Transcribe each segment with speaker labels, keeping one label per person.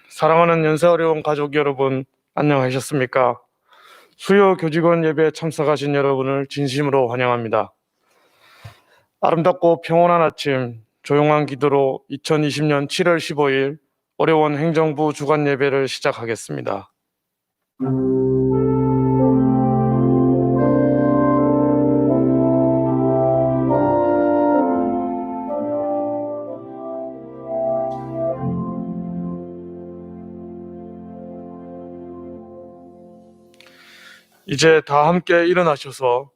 Speaker 1: 사랑하는 연세어려운 가족 여러분, 안녕하셨습니까? 수요 교직원 예배에 참석하신 여러분을 진심으로 환영합니다. 아름답고 평온한 아침, 조용한 기도로 2020년 7월 15일 어려운 행정부 주간 예배를 시작하겠습니다. 이제 다 함께 일어나셔서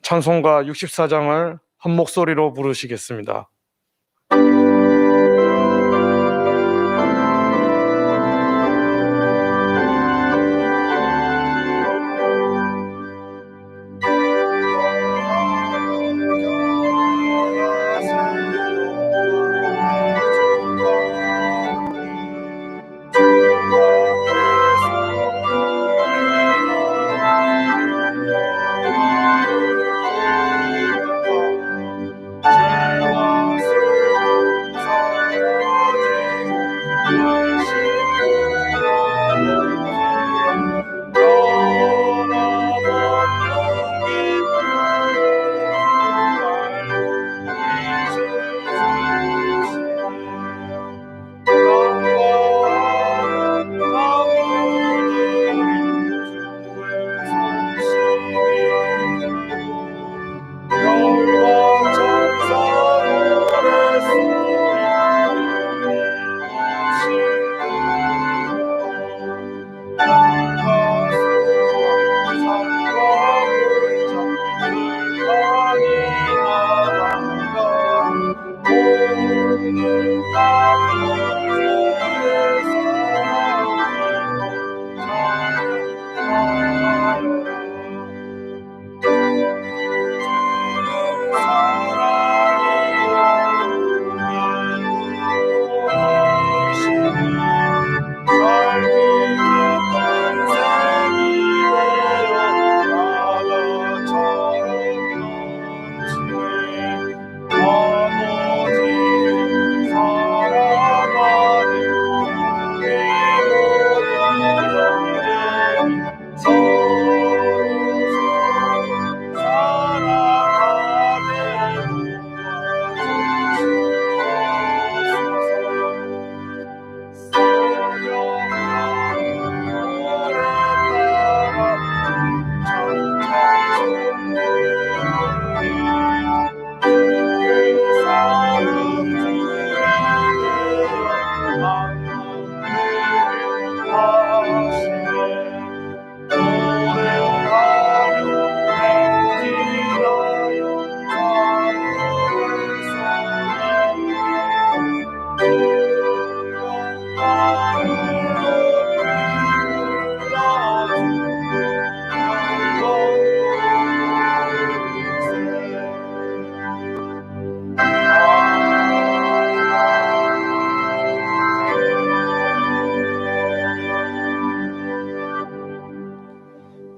Speaker 1: 찬송가 64장을 한 목소리로 부르시겠습니다.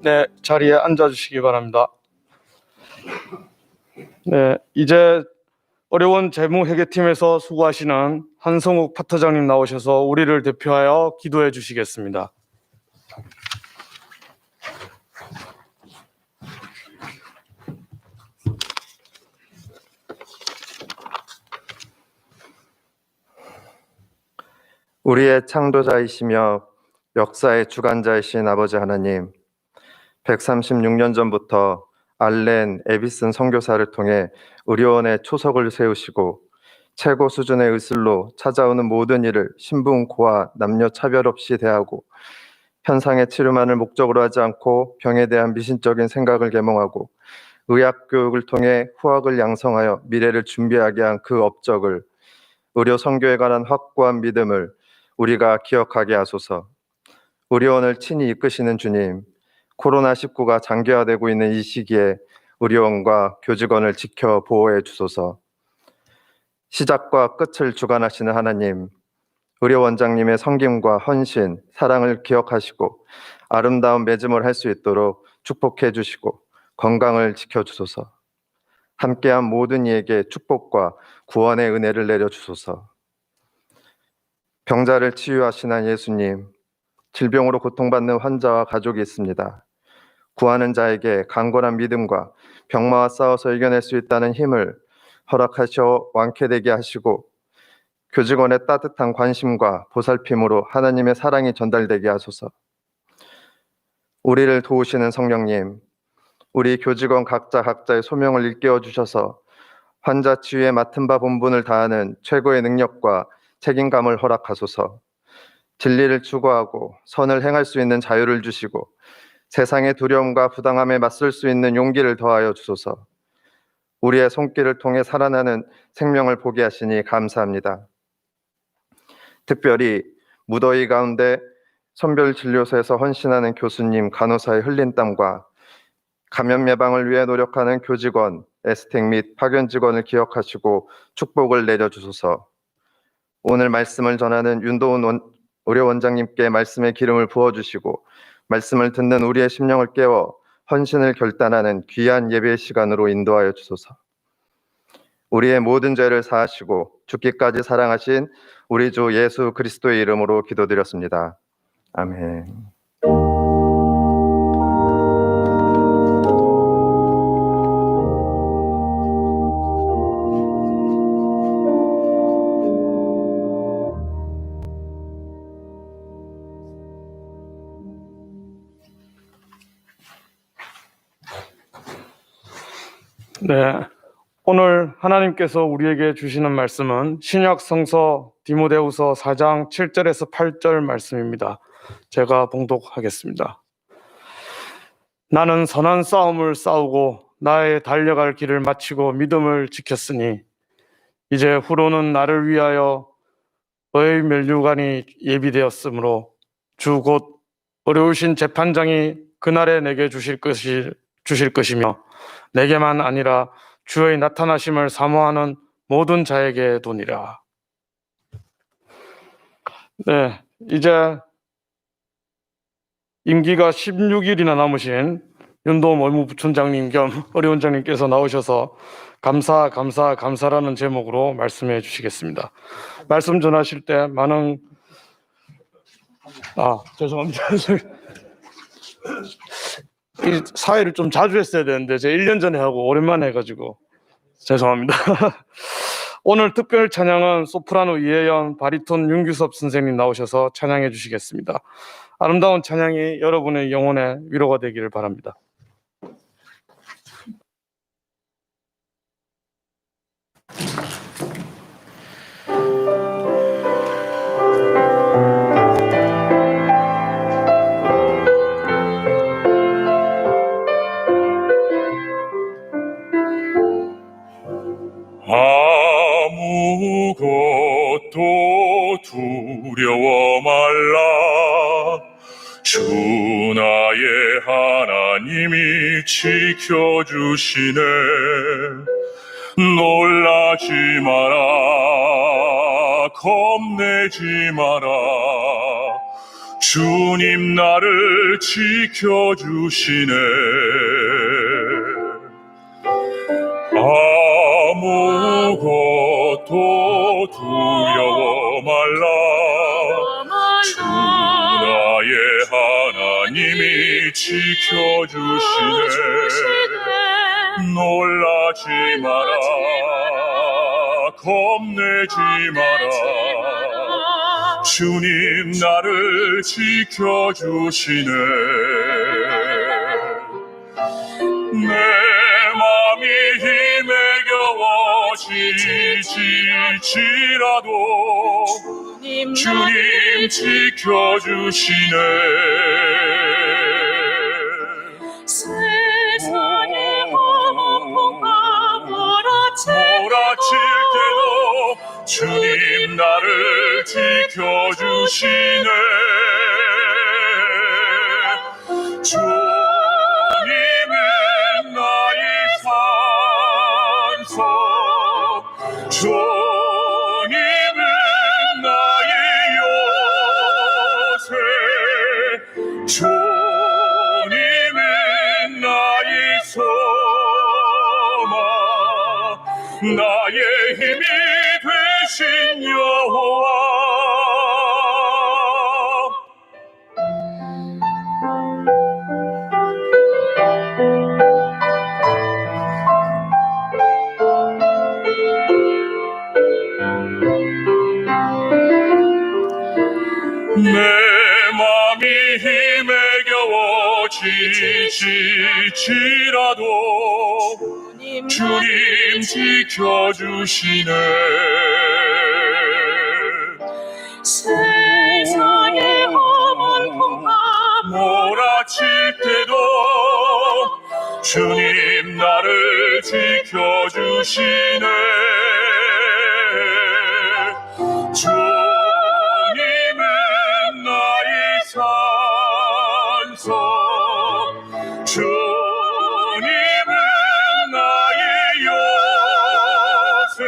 Speaker 1: 네, 자리에 앉아주시기 바랍니다. 네, 이제 어려운 재무회계팀에서 수고하시는 한성욱 파트장님 나오셔서 우리를 대표하여 기도해 주시겠습니다.
Speaker 2: 우리의 창조자이시며 역사의 주관자이신 아버지 하나님, 136년 전부터 알렌 에비슨 선교사를 통해 의료원의 초석을 세우시고 최고 수준의 의술로 찾아오는 모든 이를 신분고와 남녀 차별 없이 대하고 현상의 치료만을 목적으로 하지 않고 병에 대한 미신적인 생각을 계몽하고 의학 교육을 통해 후학을 양성하여 미래를 준비하게 한 그 업적을, 의료 선교에 관한 확고한 믿음을 우리가 기억하게 하소서. 의료원을 친히 이끄시는 주님, 코로나19가 장기화되고 있는 이 시기에 의료원과 교직원을 지켜 보호해 주소서. 시작과 끝을 주관하시는 하나님, 의료원장님의 섬김과 헌신, 사랑을 기억하시고 아름다운 맺음을 할 수 있도록 축복해 주시고 건강을 지켜주소서. 함께한 모든 이에게 축복과 구원의 은혜를 내려주소서. 병자를 치유하시는 예수님, 질병으로 고통받는 환자와 가족이 있습니다. 구하는 자에게 강건한 믿음과 병마와 싸워서 이겨낼 수 있다는 힘을 허락하셔 완쾌되게 하시고 교직원의 따뜻한 관심과 보살핌으로 하나님의 사랑이 전달되게 하소서. 우리를 도우시는 성령님, 우리 교직원 각자의 소명을 일깨워 주셔서 환자 치유에 맡은 바 본분을 다하는 최고의 능력과 책임감을 허락하소서. 진리를 추구하고 선을 행할 수 있는 자유를 주시고 세상의 두려움과 부당함에 맞설 수 있는 용기를 더하여 주소서. 우리의 손길을 통해 살아나는 생명을 보게 하시니 감사합니다. 특별히 무더위 가운데 선별진료소에서 헌신하는 교수님, 간호사의 흘린 땀과 감염 예방을 위해 노력하는 교직원, 에스텍 및 파견 직원을 기억하시고 축복을 내려주소서. 오늘 말씀을 전하는 윤도훈 의료원장님께 말씀의 기름을 부어주시고 말씀을 듣는 우리의 심령을 깨워 헌신을 결단하는 귀한 예배의 시간으로 인도하여 주소서. 우리의 모든 죄를 사하시고 죽기까지 사랑하신 우리 주 예수 그리스도의 이름으로 기도드렸습니다. 아멘.
Speaker 1: 네, 오늘 하나님께서 우리에게 주시는 말씀은 신약 성서 디모데후서 4장 7절에서 8절 말씀입니다. 제가 봉독하겠습니다. 나는 선한 싸움을 싸우고 나의 달려갈 길을 마치고 믿음을 지켰으니 이제 후로는 나를 위하여 너의 면류관이 예비되었으므로 주 곧 어려우신 재판장이 그날에 내게 주실 것이며 내게만 아니라 주의 나타나심을 사모하는 모든 자에게 도니라. 네, 이제 임기가 16일이나 남으신 윤도흠 의무부총장님 겸 의료원장님께서 나오셔서 감사라는 제목으로 말씀해 주시겠습니다. 말씀 전하실 때 많은 죄송합니다. 이 사회를 좀 자주 했어야 되는데 제가 1년 전에 하고 오랜만에 해가지고 죄송합니다. 오늘 특별 찬양은 소프라노 이혜연, 바리톤 윤규섭 선생님 나오셔서 찬양해 주시겠습니다. 아름다운 찬양이 여러분의 영혼에 위로가 되기를 바랍니다.
Speaker 3: 아무것도 두려워 말라. 주 나의 하나님이 지켜주시네. 놀라지 마라. 겁내지 마라. 주님 나를 지켜주시네. 아무것도 두려워 말라. 주 나의 하나님이 지켜주시네. 놀라지 마라. 겁내지 마라. 주님 나를 지켜주시네. 내 맘이 힘에 겨워 지칠지라도 주님 지켜주시네.
Speaker 4: 세상의 고통과
Speaker 3: 몰아칠 때도 주님 나를 지켜주시네. 주님은 나의 산소, 주님은 나의 요새, 주님은 나의 소망, 나의 힘이 되신 여호와. 내 맘이 힘에 겨워 지칠지라도 주님 지켜주시네.
Speaker 4: 세상의 험한 풍파
Speaker 3: 몰아칠 때도 주님 나를 지켜주시네. 주님은 나의 산성, 주님은 나의 요새,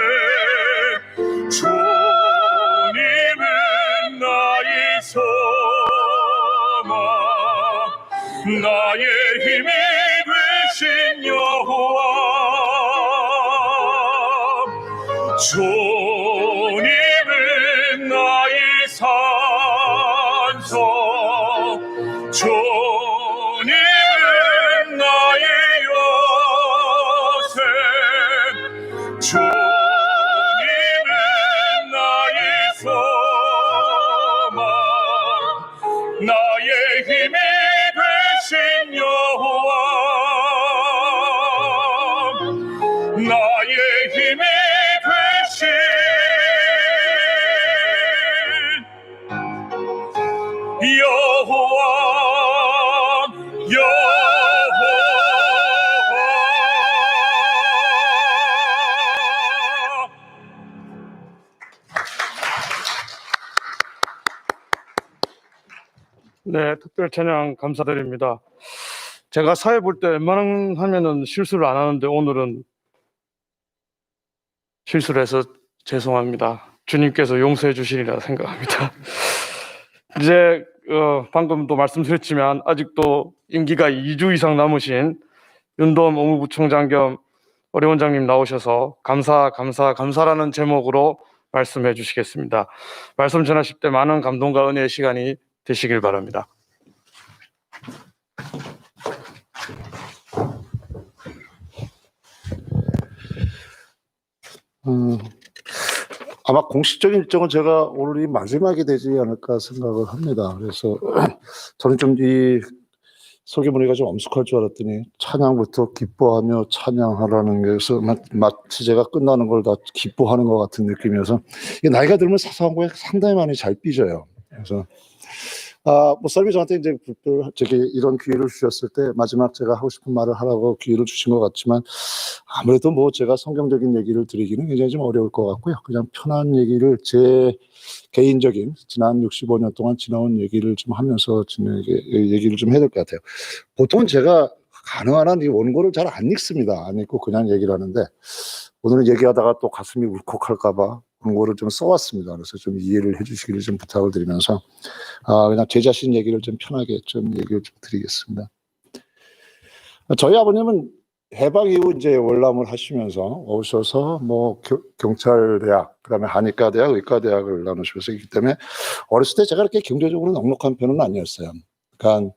Speaker 3: 주님은 나의 소망, 나의 힘이 되신 여호와. 주님은 나의 산성, 주님은 나의 요새, 주님은 나의 소망, 나의 힘이 되신 여호와. 나의 힘이 되신 여호와.
Speaker 1: 네, 특별 찬양 감사드립니다. 제가 사회 볼 때 웬만하면은 실수를 안 하는데 오늘은 실수를 해서 죄송합니다. 주님께서 용서해 주시리라 생각합니다. 이제 방금도 말씀드렸지만 아직도 임기가 2주 이상 남으신 윤도엄 업무부총장 겸 어려원장님 나오셔서 감사라는 제목으로 말씀해 주시겠습니다. 말씀 전하실 때 많은 감동과 은혜의 시간이 되시길 바랍니다.
Speaker 5: 아마 공식적인 일정은 제가 오늘이 마지막이 되지 않을까 생각을 합니다. 그래서 저는 좀 이 설교문의가 좀 엄숙할 줄 알았더니 찬양부터 기뻐하며 찬양하라는 게서 마치 제가 끝나는 걸 다 기뻐하는 것 같은 느낌이어서 이게 나이가 들면 사소한 거에 상당히 많이 잘 삐져요. 그래서 뭐 썰미 저한테 이제 저기 이런 기회를 주셨을 때 마지막 제가 하고 싶은 말을 하라고 기회를 주신 것 같지만 아무래도 뭐 제가 성경적인 얘기를 드리기는 굉장히 좀 어려울 것 같고요. 그냥 편한 얘기를 제 개인적인 지난 65년 동안 지나온 얘기를 좀 하면서 얘기를 좀 해야 될 것 같아요. 보통은 제가 가능한 한 이 원고를 잘 안 읽습니다. 안 읽고 그냥 얘기를 하는데 오늘은 얘기하다가 또 가슴이 울컥할까 봐 원고를 좀 써왔습니다. 그래서 좀 이해를 해주시기를 좀 부탁을 드리면서 그냥 제 자신 얘기를 좀 편하게 좀 얘기를 좀 드리겠습니다. 저희 아버님은 해방 이후 이제 월남을 하시면서 오셔서 뭐 경찰대학, 그다음에 한의과대학, 의과대학을 나누시면서 있기 때문에 어렸을 때 제가 이렇게 경제적으로 넉넉한 편은 아니었어요. 그러니까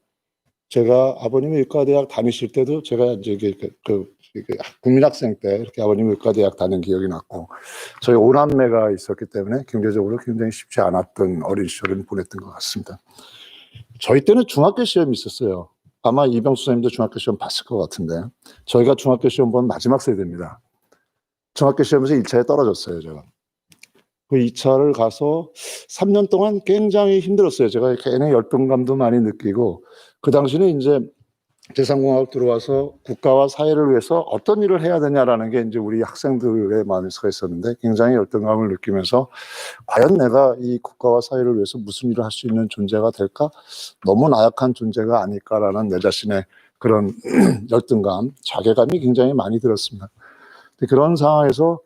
Speaker 5: 제가 아버님이 의과대학 다니실 때도 제가 이제 국민학생 때 이렇게 아버님이 의과대학 다닌 기억이 났고 저희 오남매가 있었기 때문에 경제적으로 굉장히 쉽지 않았던 어린 시절을 보냈던 것 같습니다. 저희 때는 중학교 시험이 있었어요. 아마 이병수 선생님도 중학교 시험 봤을 것 같은데 저희가 중학교 시험 본 마지막 세대입니다. 중학교 시험에서 1차에 떨어졌어요. 제가 그 2차를 가서 3년 동안 굉장히 힘들었어요. 제가 괜히 열등감도 많이 느끼고 그 당시는 이제 제3공화국 들어와서 국가와 사회를 위해서 어떤 일을 해야 되냐라는 게 이제 우리 학생들의 마음에서 있었는데 굉장히 열등감을 느끼면서 과연 내가 이 국가와 사회를 위해서 무슨 일을 할 수 있는 존재가 될까? 너무 나약한 존재가 아닐까라는 내 자신의 그런 열등감, 자괴감이 굉장히 많이 들었습니다. 그런 상황에서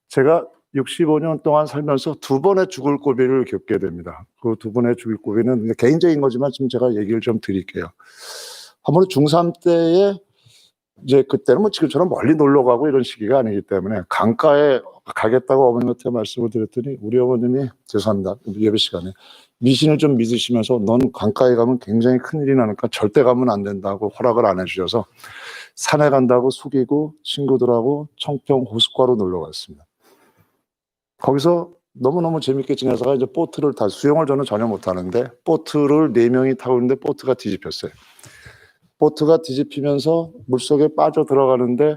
Speaker 5: 제가 65년 동안 살면서 2번의 죽을 고비를 겪게 됩니다. 그 2번의 죽을 고비는 개인적인 거지만 지금 제가 얘기를 좀 드릴게요. 한 번은 중3 때에 이제 그때는 뭐 지금처럼 멀리 놀러 가고 이런 시기가 아니기 때문에 강가에 가겠다고 어머님한테 말씀을 드렸더니 우리 어머님이 죄송합니다. 예배 시간에 미신을 좀 믿으시면서 넌 강가에 가면 굉장히 큰일이 나니까 절대 가면 안 된다고 허락을 안 해주셔서 산에 간다고 숙이고 친구들하고 청평 호숫가로 놀러 갔습니다. 거기서 너무너무 재밌게 지내다가 이제 보트를 수영을 저는 전혀 못하는데 보트를 4명이 타고 있는데 보트가 뒤집혔어요. 보트가 뒤집히면서 물속에 빠져 들어가는데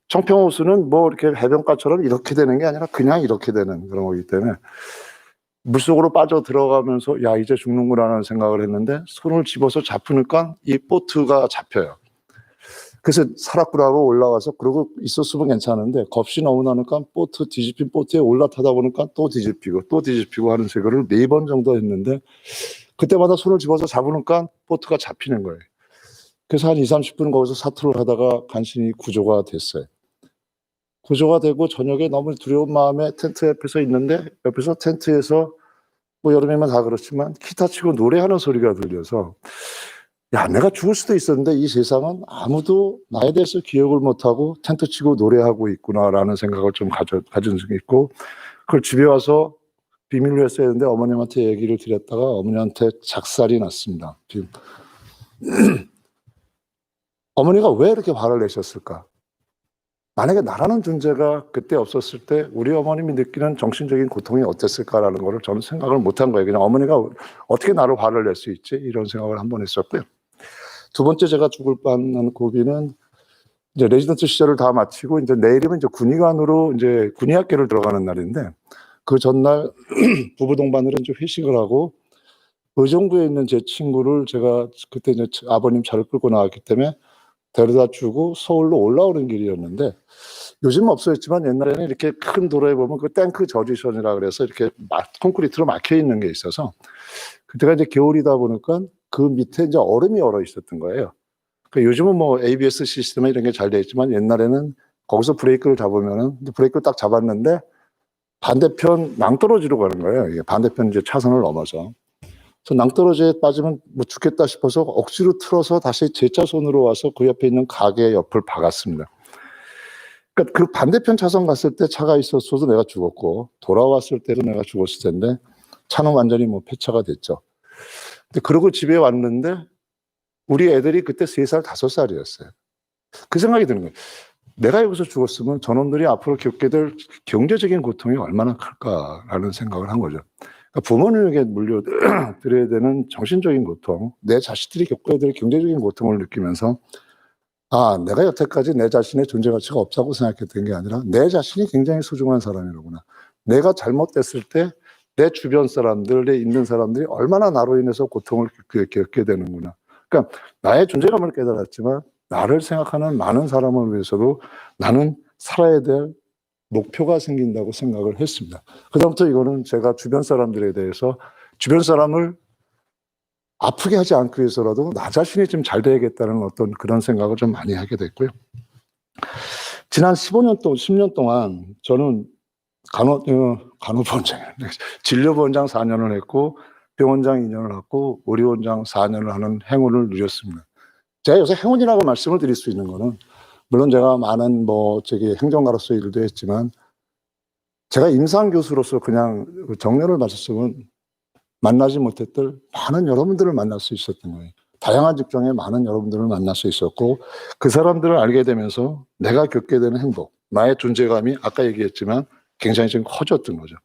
Speaker 5: 청평호수는 뭐 이렇게 해변가처럼 이렇게 되는 게 아니라 그냥 이렇게 되는 그런 거기 때문에 물속으로 빠져 들어가면서 야 이제 죽는구나라는 생각을 했는데 손을 집어서 잡으니까 이 보트가 잡혀요. 그래서 살았구나로 올라와서 그러고 있었으면 괜찮은데 겁이 너무 나니까 보트 뒤집힌 보트에 올라타다 보니까 또 뒤집히고 하는 세거를 4번 정도 했는데 그때마다 손을 집어서 잡으니까 보트가 잡히는 거예요. 그래서 한 20-30분 거기서 사투를 하다가 간신히 구조가 됐어요. 구조가 되고 저녁에 너무 두려운 마음에 텐트 옆에서 있는데 옆에서 텐트에서 뭐 여름이면 다 그렇지만 기타 치고 노래하는 소리가 들려서 야 내가 죽을 수도 있었는데 이 세상은 아무도 나에 대해서 기억을 못하고 텐트 치고 노래하고 있구나라는 생각을 좀 가진 적이 있고 그걸 집에 와서 비밀로 했어야 했는데 어머님한테 얘기를 드렸다가 어머니한테 작살이 났습니다. 어머니가 왜 이렇게 화를 내셨을까? 만약에 나라는 존재가 그때 없었을 때 우리 어머님이 느끼는 정신적인 고통이 어땠을까라는 거를 저는 생각을 못한 거예요. 그냥 어머니가 어떻게 나로 화를 낼 수 있지? 이런 생각을 한번 했었고요. 두 번째 제가 죽을 뻔한 고비는 이제 레지던트 시절을 다 마치고 이제 내일이면 이제 군의관으로 이제 군의학교를 들어가는 날인데 그 전날 부부 동반으로 이제 회식을 하고 의정부에 있는 제 친구를 제가 그때 이제 아버님 차를 끌고 나왔기 때문에 데려다 주고 서울로 올라오는 길이었는데 요즘은 없어졌지만 옛날에는 이렇게 큰 도로에 보면 그 탱크 저지션이라 그래서 이렇게 콘크리트로 막혀 있는 게 있어서 그때가 이제 겨울이다 보니까 그 밑에 이제 얼음이 얼어 있었던 거예요. 그러니까 요즘은 뭐 ABS 시스템 이런 게 잘 돼 있지만 옛날에는 거기서 브레이크를 잡으면은 브레이크를 딱 잡았는데 반대편 낭떠러지로 가는 거예요. 이게 반대편 이제 차선을 넘어서. 그래서 낭떠러지에 빠지면 뭐 죽겠다 싶어서 억지로 틀어서 다시 제 차선으로 와서 그 옆에 있는 가게 옆을 박았습니다. 그러니까 그 반대편 차선 갔을 때 차가 있었어도 내가 죽었고 돌아왔을 때도 내가 죽었을 텐데 차는 완전히 뭐 폐차가 됐죠. 근데 그러고 집에 왔는데 우리 애들이 그때 3살, 5살이었어요. 그 생각이 드는 거예요. 내가 여기서 죽었으면 저놈들이 앞으로 겪게 될 경제적인 고통이 얼마나 클까라는 생각을 한 거죠. 그러니까 부모님에게 물려드려야 되는 정신적인 고통, 내 자식들이 겪어야 될 경제적인 고통을 느끼면서 아, 내가 여태까지 내 자신의 존재 가치가 없다고 생각했던 게 아니라 내 자신이 굉장히 소중한 사람이로구나. 내가 잘못됐을 때 내 주변 사람들, 내 있는 사람들이 얼마나 나로 인해서 고통을 겪게 되는구나. 그러니까 나의 존재감을 깨달았지만 나를 생각하는 많은 사람을 위해서도 나는 살아야 될 목표가 생긴다고 생각을 했습니다. 그다음부터 이거는 제가 주변 사람들에 대해서 주변 사람을 아프게 하지 않기 위해서라도 나 자신이 좀 잘 돼야겠다는 어떤 그런 생각을 좀 많이 하게 됐고요. 지난 10년 동안 저는 간호부원장, 진료부원장 4년을 했고 병원장 2년을 하고 의료원장 4년을 하는 행운을 누렸습니다. 제가 요새 행운이라고 말씀을 드릴 수 있는 거는 물론 제가 많은 행정가로서 일도 했지만 제가 임상교수로서 그냥 정년을 마쳤으면 만나지 못했던 많은 여러분들을 만날 수 있었던 거예요. 다양한 직종에 많은 여러분들을 만날 수 있었고 그 사람들을 알게 되면서 내가 겪게 되는 행복, 나의 존재감이 아까 얘기했지만 굉장히 좀 커졌던 거죠.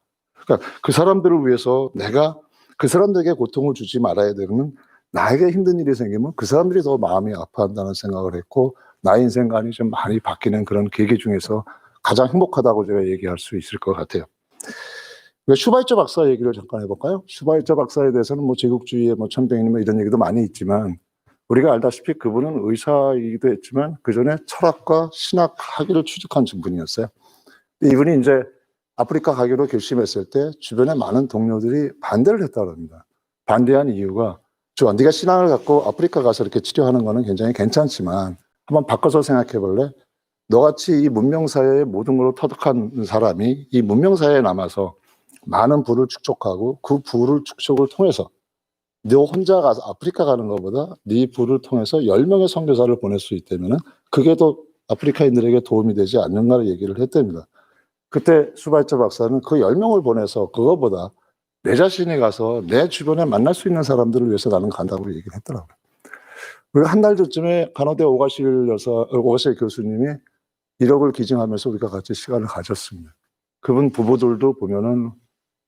Speaker 5: 그러니까 그 사람들을 위해서 내가 그 사람들에게 고통을 주지 말아야 되는 나에게 힘든 일이 생기면 그 사람들이 더 마음이 아파한다는 생각을 했고 나의 인생관이 좀 많이 바뀌는 그런 계기 중에서 가장 행복하다고 제가 얘기할 수 있을 것 같아요. 슈바이처 박사 얘기를 잠깐 해볼까요? 슈바이처 박사에 대해서는 뭐 제국주의의 뭐 천병이니 이런 얘기도 많이 있지만 우리가 알다시피 그분은 의사이기도 했지만 그 전에 철학과 신학 학위를 취득한 분이었어요. 이분이 이제 아프리카 가기로 결심했을 때 주변에 많은 동료들이 반대를 했다고 합니다. 반대한 이유가 네가 신앙을 갖고 아프리카 가서 이렇게 치료하는 거는 굉장히 괜찮지만 한번 바꿔서 생각해 볼래? 너같이 이 문명사회의 모든 걸로 터득한 사람이 이 문명사회에 남아서 많은 부를 축적하고 그 부를 축적을 통해서 너 혼자 가서 아프리카 가는 것보다 네 부를 통해서 10명의 선교사를 보낼 수 있다면 그게 더 아프리카인들에게 도움이 되지 않는가를 얘기를 했답니다. 그때 슈바이처 박사는 그 10명을 보내서 그거보다 내 자신이 가서 내 주변에 만날 수 있는 사람들을 위해서 나는 간다고 얘기를 했더라고요. 그리고 한 달 전쯤에 간호대 오가실 교수님이 1억을 기증하면서 우리가 같이 시간을 가졌습니다. 그분 부부들도 보면은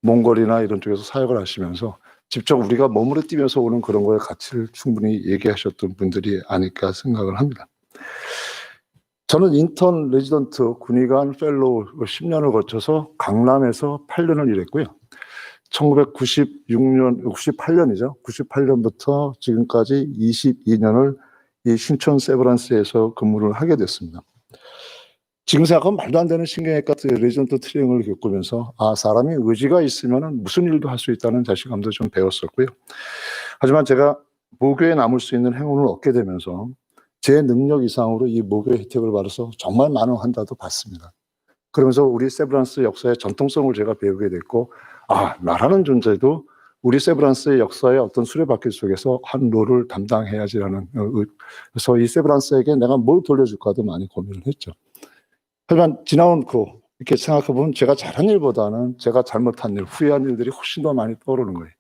Speaker 5: 몽골이나 이런 쪽에서 사역을 하시면서 직접 우리가 몸으로 뛰면서 오는 그런 거의 가치를 충분히 얘기하셨던 분들이 아닐까 생각을 합니다. 저는 인턴 레지던트 군의관 펠로우 10년을 거쳐서 강남에서 8년을 일했고요. 98년이죠. 98년부터 지금까지 22년을 이 신촌 세브란스에서 근무를 하게 됐습니다. 지금 생각하면 말도 안 되는 신경외과 레지던트 트레이닝을 겪으면서 사람이 의지가 있으면 무슨 일도 할 수 있다는 자신감도 좀 배웠었고요. 하지만 제가 모교에 남을 수 있는 행운을 얻게 되면서 제 능력 이상으로 이 모교의 혜택을 받아서 정말 많은 환자도 받습니다. 그러면서 우리 세브란스 역사의 전통성을 제가 배우게 됐고 나라는 존재도 우리 세브란스의 역사의 어떤 수레바퀴 속에서 한 롤을 담당해야지라는 그래서 이 세브란스에게 내가 뭘 돌려줄까도 많이 고민을 했죠. 하지만 지나온 이렇게 생각해보면 제가 잘한 일보다는 제가 잘못한 일, 후회한 일들이 훨씬 더 많이 떠오르는 거예요.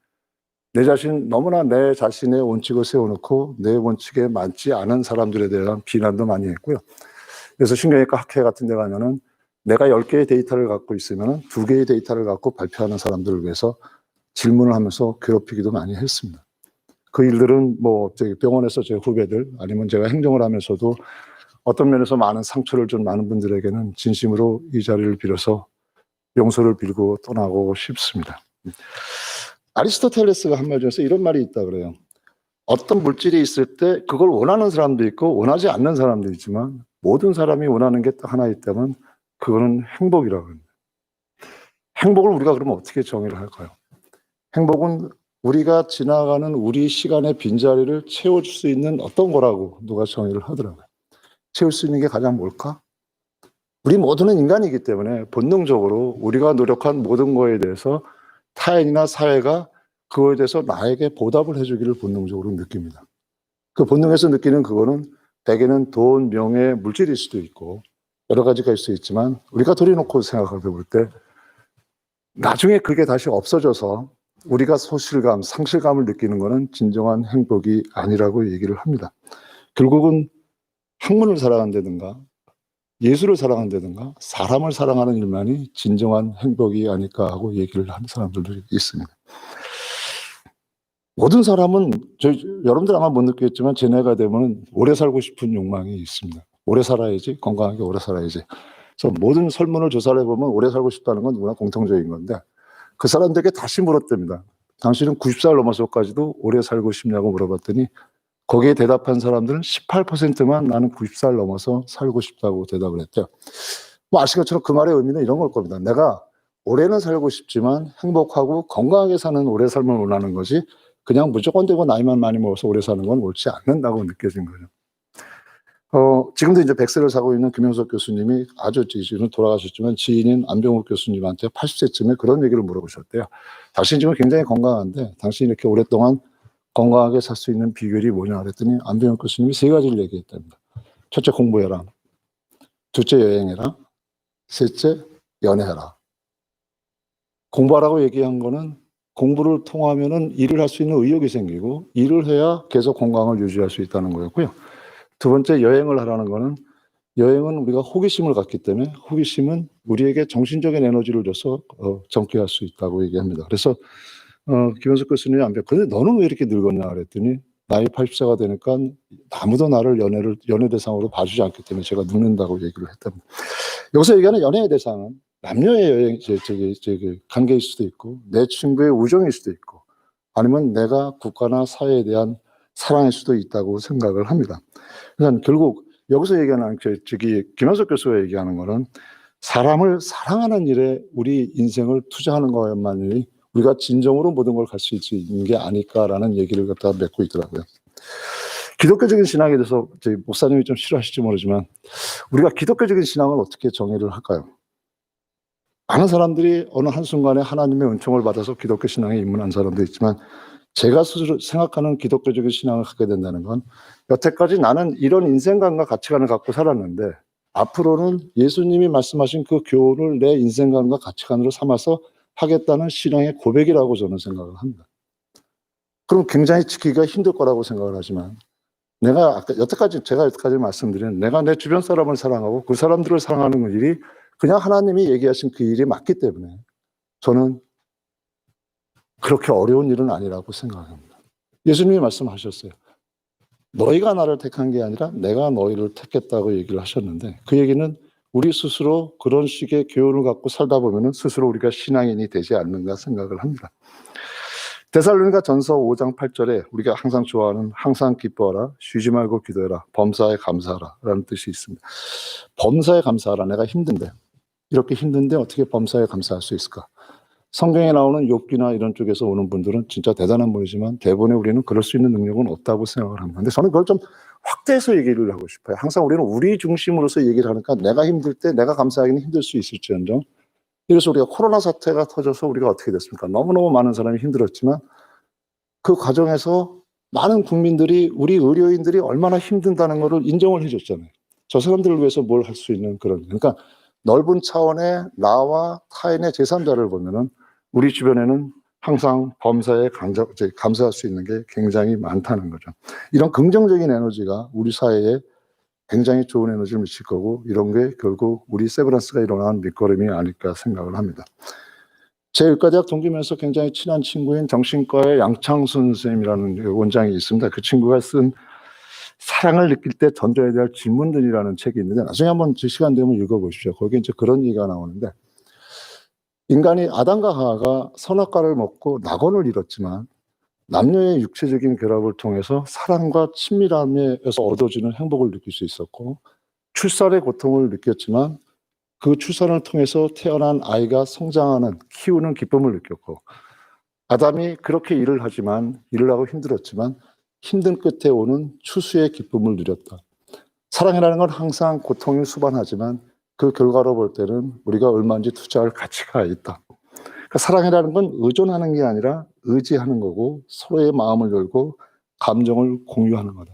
Speaker 5: 내 자신, 너무나 내 자신의 원칙을 세워놓고 내 원칙에 맞지 않은 사람들에 대한 비난도 많이 했고요. 그래서 신경외과 학회 같은 데 가면은 내가 10개의 데이터를 갖고 있으면 2개의 데이터를 갖고 발표하는 사람들을 위해서 질문을 하면서 괴롭히기도 많이 했습니다. 그 일들은 저기 병원에서 제 후배들 아니면 제가 행정을 하면서도 어떤 면에서 많은 상처를 준 많은 분들에게는 진심으로 이 자리를 빌어서 용서를 빌고 떠나고 싶습니다. 아리스토텔레스가 한 말 중에서 이런 말이 있다 그래요. 어떤 물질이 있을 때 그걸 원하는 사람도 있고 원하지 않는 사람도 있지만 모든 사람이 원하는 게 딱 하나 있다면 그거는 행복이라고 합니다. 행복을 우리가 그러면 어떻게 정의를 할까요? 행복은 우리가 지나가는 우리 시간의 빈자리를 채워줄 수 있는 어떤 거라고 누가 정의를 하더라고요. 채울 수 있는 게 가장 뭘까? 우리 모두는 인간이기 때문에 본능적으로 우리가 노력한 모든 거에 대해서 타인이나 사회가 그거에 대해서 나에게 보답을 해주기를 본능적으로 느낍니다. 그 본능에서 느끼는 그거는 대개는 돈, 명예, 물질일 수도 있고 여러 가지가 있을 수 있지만 우리가 돌려놓고 생각해 볼 때 나중에 그게 다시 없어져서 우리가 소실감, 상실감을 느끼는 것은 진정한 행복이 아니라고 얘기를 합니다. 결국은 학문을 사랑한다든가 예술을 사랑한다든가 사람을 사랑하는 일만이 진정한 행복이 아닐까 하고 얘기를 하는 사람들도 있습니다. 모든 사람은 여러분들 아마 못 느꼈지만 제 나이가 되면 오래 살고 싶은 욕망이 있습니다. 오래 살아야지, 건강하게 오래 살아야지. 그래서 모든 설문을 조사를 해보면 오래 살고 싶다는 건 누구나 공통적인 건데 그 사람들에게 다시 물었답니다. 당신은 90살 넘어서까지도 오래 살고 싶냐고 물어봤더니 거기에 대답한 사람들은 18%만 나는 90살 넘어서 살고 싶다고 대답을 했대요. 아시는 것처럼 그 말의 의미는 이런 걸 겁니다. 내가 오래는 살고 싶지만 행복하고 건강하게 사는 오래 삶을 원하는 거지 그냥 무조건 되고 나이만 많이 먹어서 오래 사는 건 옳지 않는다고 느껴진 거죠. 지금도 이제 100세를 사고 있는 김영석 교수님이 아주 지금 돌아가셨지만 지인인 안병욱 교수님한테 80세쯤에 그런 얘기를 물어보셨대요. 당신 지금 굉장히 건강한데 당신이 이렇게 오랫동안 건강하게 살 수 있는 비결이 뭐냐 그랬더니 안병욱 교수님이 3가지를 얘기했답니다. 첫째, 공부해라. 둘째, 여행해라. 셋째, 연애해라. 공부하라고 얘기한 거는 공부를 통하면은 일을 할 수 있는 의욕이 생기고 일을 해야 계속 건강을 유지할 수 있다는 거였고요. 두 번째, 여행을 하라는 거는 여행은 우리가 호기심을 갖기 때문에 호기심은 우리에게 정신적인 에너지를 줘서 젊게 할 수 있다고 얘기합니다. 그래서 김현석 교수님이 근데 너는 왜 이렇게 늙었냐 그랬더니 나이 80세가 되니까 아무도 나를 연애 대상으로 봐주지 않기 때문에 제가 늙는다고 얘기를 했답니다. 여기서 얘기하는 연애의 대상은 남녀의 관계일 수도 있고 내 친구의 우정일 수도 있고 아니면 내가 국가나 사회에 대한 사랑일 수도 있다고 생각을 합니다. 그래서 결국 여기서 얘기하는 김현석 교수가 얘기하는 거는 사람을 사랑하는 일에 우리 인생을 투자하는 것만이 우리가 진정으로 모든 걸 갈 수 있는 게 아닐까라는 얘기를 갖다 맺고 있더라고요. 기독교적인 신앙에 대해서 목사님이 좀 싫어하실지 모르지만 우리가 기독교적인 신앙을 어떻게 정의를 할까요? 많은 사람들이 어느 한순간에 하나님의 은총을 받아서 기독교 신앙에 입문한 사람도 있지만 제가 스스로 생각하는 기독교적인 신앙을 갖게 된다는 건 여태까지 나는 이런 인생관과 가치관을 갖고 살았는데 앞으로는 예수님이 말씀하신 그 교훈을 내 인생관과 가치관으로 삼아서 하겠다는 신앙의 고백이라고 저는 생각을 합니다. 그럼 굉장히 지키기가 힘들 거라고 생각을 하지만 제가 여태까지 말씀드린 내가 내 주변 사람을 사랑하고 그 사람들을 사랑하는 일이 그냥 하나님이 얘기하신 그 일이 맞기 때문에 저는 그렇게 어려운 일은 아니라고 생각합니다. 예수님이 말씀하셨어요. 너희가 나를 택한 게 아니라 내가 너희를 택했다고 얘기를 하셨는데, 그 얘기는 우리 스스로 그런 식의 교훈을 갖고 살다 보면 스스로 우리가 신앙인이 되지 않는가 생각을 합니다. 데살로니가 전서 5장 8절에 우리가 항상 좋아하는 항상 기뻐하라, 쉬지 말고 기도해라, 범사에 감사하라 라는 뜻이 있습니다. 범사에 감사하라. 내가 힘든데, 이렇게 힘든데 어떻게 범사에 감사할 수 있을까? 성경에 나오는 욥기나 이런 쪽에서 오는 분들은 진짜 대단한 분이지만 대부분의 우리는 그럴 수 있는 능력은 없다고 생각을 합니다. 근데 저는 그걸 좀 확대해서 얘기를 하고 싶어요. 항상 우리는 우리 중심으로서 얘기를 하니까 내가 힘들 때 내가 감사하기는 힘들 수 있을지언정, 그래서 우리가 코로나 사태가 터져서 우리가 어떻게 됐습니까? 너무너무 많은 사람이 힘들었지만 그 과정에서 많은 국민들이, 우리 의료인들이 얼마나 힘든다는 것을 인정을 해줬잖아요. 저 사람들을 위해서 뭘 할 수 있는 그런, 그러니까 넓은 차원의 나와 타인의 제3자를 보면은 우리 주변에는 항상 범사에 감사할 수 있는 게 굉장히 많다는 거죠. 이런 긍정적인 에너지가 우리 사회에 굉장히 좋은 에너지를 미칠 거고, 이런 게 결국 우리 세브란스가 일어난 밑거름이 아닐까 생각을 합니다. 제 의과대학 동기면서 굉장히 친한 친구인 정신과의 양창순 선생님이라는 원장이 있습니다. 그 친구가 쓴 사랑을 느낄 때 던져야 될 질문들이라는 책이 있는데, 나중에 한번 시간 되면 읽어보십시오. 거기에 이제 그런 얘기가 나오는데, 인간이 아담과 하와가 선악과를 먹고 낙원을 잃었지만 남녀의 육체적인 결합을 통해서 사랑과 친밀함에서 얻어지는 행복을 느낄 수 있었고, 출산의 고통을 느꼈지만 그 출산을 통해서 태어난 아이가 성장하는, 키우는 기쁨을 느꼈고, 아담이 그렇게 일을 하고 힘들었지만 힘든 끝에 오는 추수의 기쁨을 누렸다. 사랑이라는 건 항상 고통이 수반하지만 그 결과로 볼 때는 우리가 얼마인지 투자할 가치가 있다. 그러니까 사랑이라는 건 의존하는 게 아니라 의지하는 거고, 서로의 마음을 열고 감정을 공유하는 거다.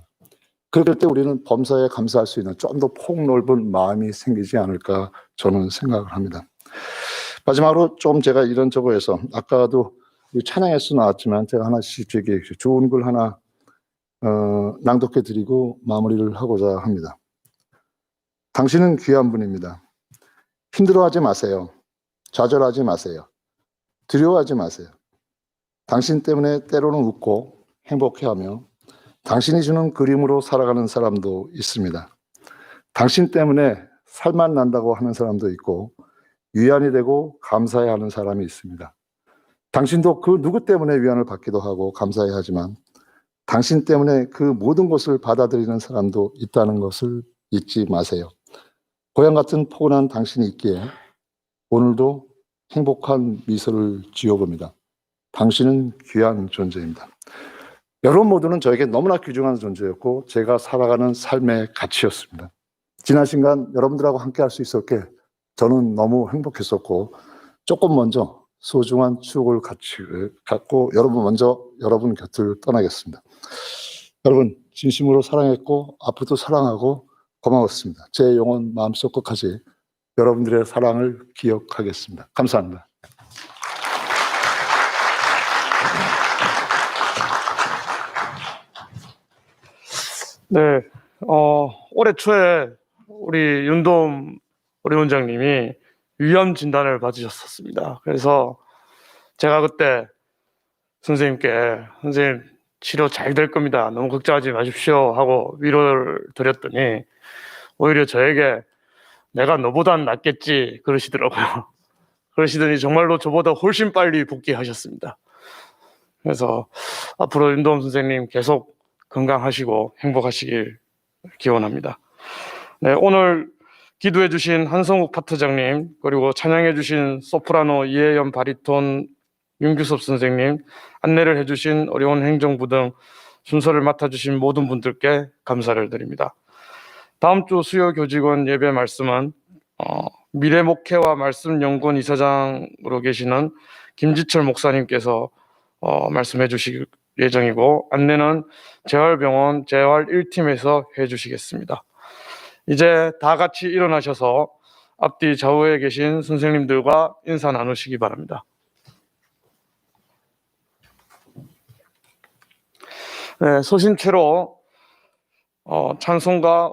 Speaker 5: 그럴 때 우리는 범사에 감사할 수 있는 좀 더 폭넓은 마음이 생기지 않을까 저는 생각을 합니다. 마지막으로 좀 제가 이런저거 해서, 아까도 찬양에서 나왔지만 제가 하나씩 되게 좋은 글 하나 낭독해 드리고 마무리를 하고자 합니다. 당신은 귀한 분입니다. 힘들어하지 마세요. 좌절하지 마세요. 두려워하지 마세요. 당신 때문에 때로는 웃고 행복해하며 당신이 주는 그림으로 살아가는 사람도 있습니다. 당신 때문에 살만 난다고 하는 사람도 있고 위안이 되고 감사해야 하는 사람이 있습니다. 당신도 그 누구 때문에 위안을 받기도 하고 감사해야 하지만 당신 때문에 그 모든 것을 받아들이는 사람도 있다는 것을 잊지 마세요. 고향 같은 포근한 당신이 있기에 오늘도 행복한 미소를 지어봅니다. 당신은 귀한 존재입니다. 여러분 모두는 저에게 너무나 귀중한 존재였고 제가 살아가는 삶의 가치였습니다. 지난 시간 여러분들하고 함께 할 수 있었기에 저는 너무 행복했었고, 조금 먼저 소중한 추억을 갖고 여러분 곁을 떠나겠습니다. 여러분 진심으로 사랑했고 앞으로도 사랑하고 고마웠습니다. 제 영혼 마음속 끝까지 여러분들의 사랑을 기억하겠습니다. 감사합니다.
Speaker 1: 네, 올해 초에 우리 윤돔 우리 원장님이 위암 진단을 받으셨었습니다. 그래서 제가 그때 선생님께 선생님 치료 잘 될 겁니다. 너무 걱정하지 마십시오 하고 위로를 드렸더니 오히려 저에게 내가 너보단 낫겠지 그러시더라고요. 그러시더니 정말로 저보다 훨씬 빨리 복귀하셨습니다. 그래서 앞으로 윤돔 선생님 계속 건강하시고 행복하시길 기원합니다. 네, 오늘 기도해 주신 한성욱 파트장님, 그리고 찬양해 주신 소프라노 이혜연 바리톤 윤규섭 선생님, 안내를 해주신 어려운 행정부 등 순서를 맡아주신 모든 분들께 감사를 드립니다. 다음 주 수요 교직원 예배 말씀은 미래목회와 말씀연구원 이사장으로 계시는 김지철 목사님께서 말씀해 주실 예정이고, 안내는 재활병원 재활 1팀에서 해주시겠습니다. 이제 다 같이 일어나셔서 앞뒤 좌우에 계신 선생님들과 인사 나누시기 바랍니다. 네, 소신체로 찬송가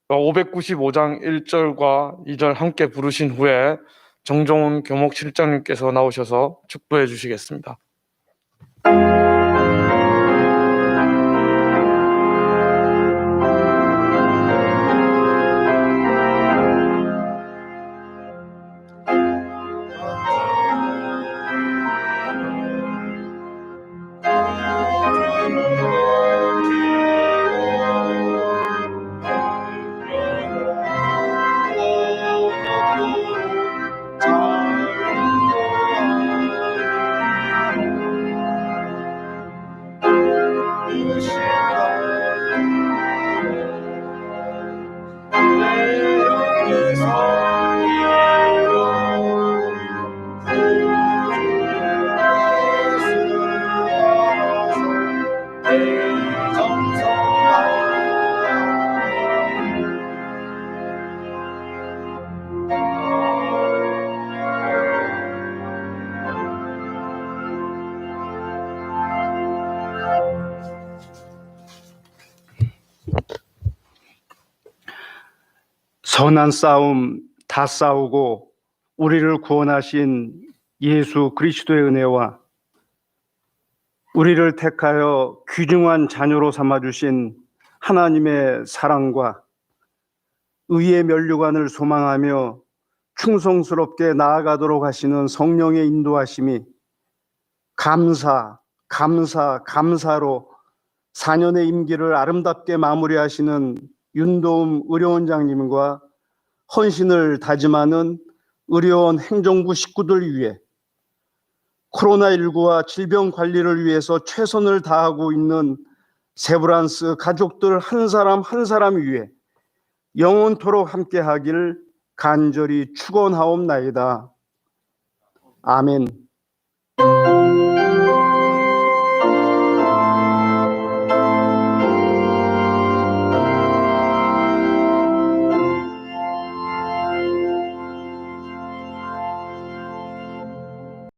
Speaker 1: 595장 1절과 2절 함께 부르신 후에 정종훈 교목실장님께서 나오셔서 축도해 주시겠습니다.
Speaker 6: 선한 싸움 다 싸우고 우리를 구원하신 예수 그리스도의 은혜와 우리를 택하여 귀중한 자녀로 삼아주신 하나님의 사랑과 의의 면류관을 소망하며 충성스럽게 나아가도록 하시는 성령의 인도하심이 감사로 4년의 임기를 아름답게 마무리하시는 윤도움 의료원장님과 헌신을 다짐하는 의료원 행정부 식구들 위해 코로나19와 질병 관리를 위해서 최선을 다하고 있는 세브란스 가족들 한 사람 한 사람 위해 영원토록 함께하길 간절히 축원하옵나이다. 아멘.